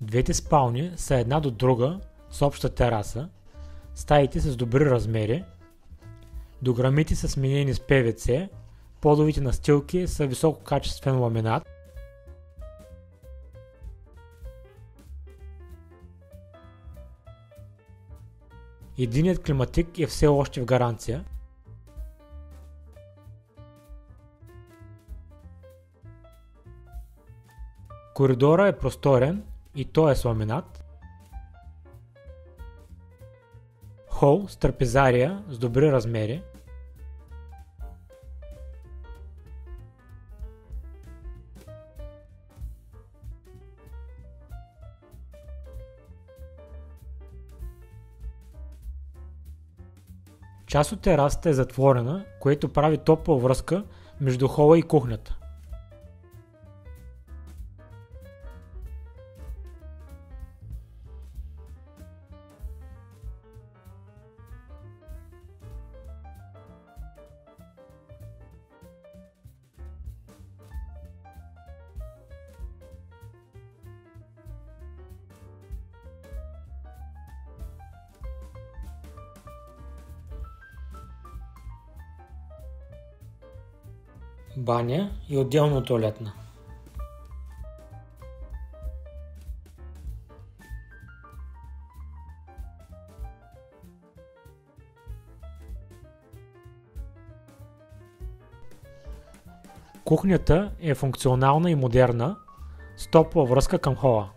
Двете спални са една до друга с обща тераса, стаите с добри размери, дограмите са сменени с ПВЦ, подовите настилки са висококачествен ламинат, единият климатик е все още в гаранция. Коридора е просторен и той е с ламинат. Хол с трапезария с добри размери. Част от терасата е затворена, което прави топла връзка между хола и кухнята. Баня и отделно тоалетна. Кухнята е функционална и модерна, с топла връзка към хола.